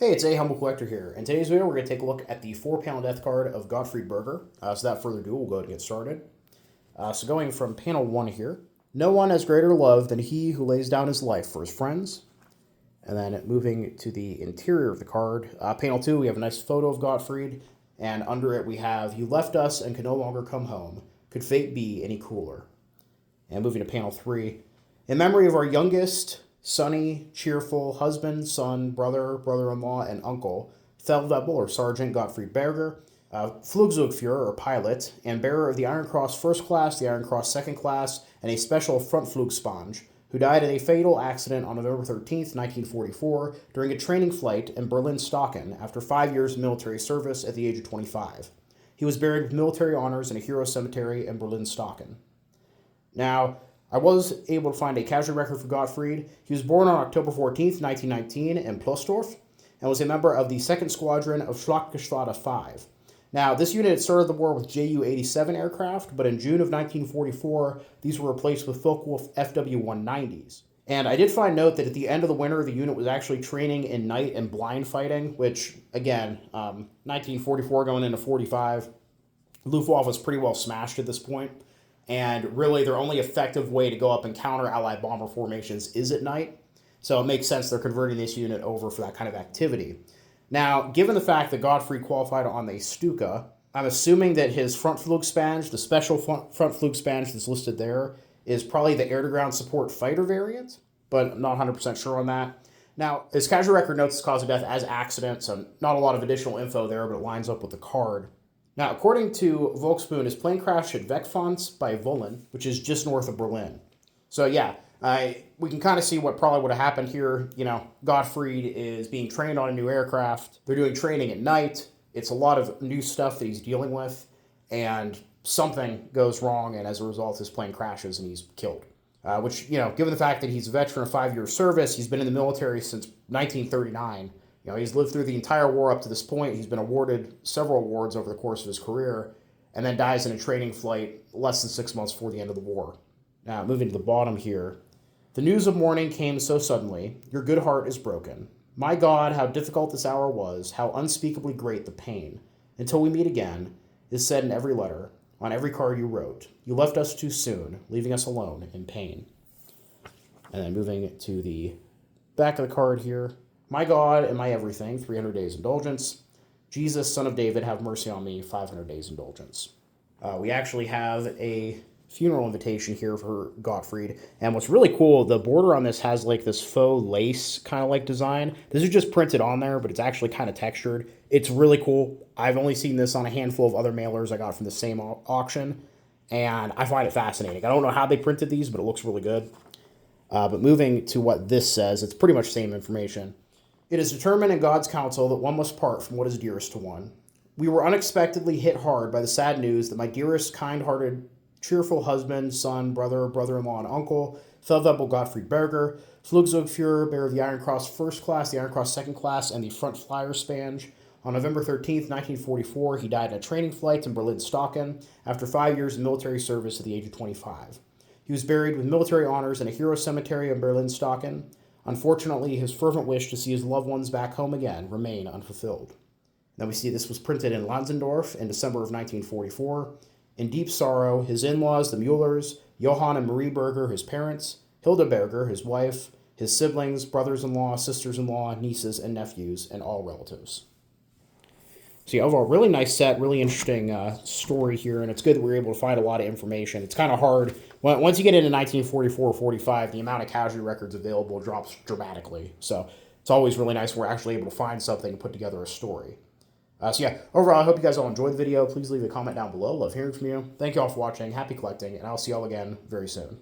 Hey, it's A Humble Collector here. In today's video, we're going to take a look at the 4-panel death card of Gottfried Berger. So without further ado, we'll go ahead and get started. So going from panel 1 here, no one has greater love than he who lays down his life for his friends. And then moving to the interior of the card, panel 2, we have a nice photo of Gottfried, and under it we have, you left us and can no longer come home. Could fate be any crueler? And moving to panel 3, in memory of our youngest, sunny, cheerful husband, son, brother, brother-in-law, and uncle, Feldwebel or Sergeant Gottfried Berger, Flugsugführer or pilot, and bearer of the Iron Cross First Class, the Iron Cross Second Class, and a special Frontflugspange, who died in a fatal accident on November 13th, 1944, during a training flight in Berlin-Staaken after 5 years of military service at the age of 25. He was buried with military honors in a hero cemetery in Berlin-Staaken. Now, I was able to find a casualty record for Gottfried. He was born on October 14th, 1919 in Plossdorf, and was a member of the 2nd Squadron of Schlachtgeschwader 5. Now, this unit started the war with Ju-87 aircraft, but in June of 1944, these were replaced with Focke-Wulf FW-190s. And I did find note that at the end of the winter, the unit was actually training in night and blind fighting, which, again, 1944 going into 45, Luftwaffe was pretty well smashed at this point. And really, their only effective way to go up and counter Allied bomber formations is at night. So it makes sense they're converting this unit over for that kind of activity. Now, given the fact that Gottfried qualified on the Stuka, I'm assuming that his Frontflugspange, the special Frontflugspange that's listed there, is probably the air-to-ground support fighter variant, but I'm not 100% sure on that. Now, his casualty record notes his cause of death as accident, so not a lot of additional info there, but it lines up with the card. Now, according to Volksbund, his plane crashed at Wegfons by Wohlen, which is just north of Berlin. So yeah, we can kind of see what probably would have happened here. You know, Gottfried is being trained on a new aircraft. They're doing training at night. It's a lot of new stuff that he's dealing with, and something goes wrong, and as a result, his plane crashes and he's killed. Which, you know, given the fact that he's a veteran of 5 years service, he's been in the military since 1939. You know, he's lived through the entire war up to this point. He's been awarded several awards over the course of his career, and then dies in a training flight less than 6 months before the end of the war. Now, moving to the bottom here. The news of mourning came so suddenly. Your good heart is broken. My God, how difficult this hour was, how unspeakably great the pain. Until we meet again, is said in every letter, on every card you wrote. You left us too soon, leaving us alone in pain. And then moving to the back of the card here. My God and my everything, 300 days indulgence. Jesus, son of David, have mercy on me, 500 days indulgence. We actually have a funeral invitation here for Gottfried. And what's really cool, the border on this has like this faux lace kind of like design. This is just printed on there, but it's actually kind of textured. It's really cool. I've only seen this on a handful of other mailers I got from the same auction, and I find it fascinating. I don't know how they printed these, but it looks really good. But moving to what this says, it's pretty much the same information. It is determined in God's counsel that one must part from what is dearest to one. We were unexpectedly hit hard by the sad news that my dearest, kind-hearted, cheerful husband, son, brother, brother-in-law, and uncle, Feldwebel Gottfried Berger, Flugsugführer, bearer of the Iron Cross First Class, the Iron Cross Second Class, and the Frontflugspange. On November 13th, 1944, he died in a training flight in Berlin-Staaken after 5 years of military service at the age of 25. He was buried with military honors in a hero cemetery in Berlin-Staaken. Unfortunately, his fervent wish to see his loved ones back home again remain unfulfilled. Then we see this was printed in Lanzendorf in December of 1944. In deep sorrow, his in-laws, the Muellers, Johann and Marie Berger, his parents, Hilda Berger, his wife, his siblings, brothers-in-law, sisters-in-law, nieces, and nephews, and all relatives. So yeah, overall, really nice set, really interesting story here, and it's good that we were able to find a lot of information. It's kind of hard. Once you get into 1944-45, the amount of casualty records available drops dramatically. So it's always really nice when we're actually able to find something and put together a story. So yeah, overall, I hope you guys all enjoyed the video. Please leave a comment down below. Love hearing from you. Thank you all for watching. Happy collecting, and I'll see you all again very soon.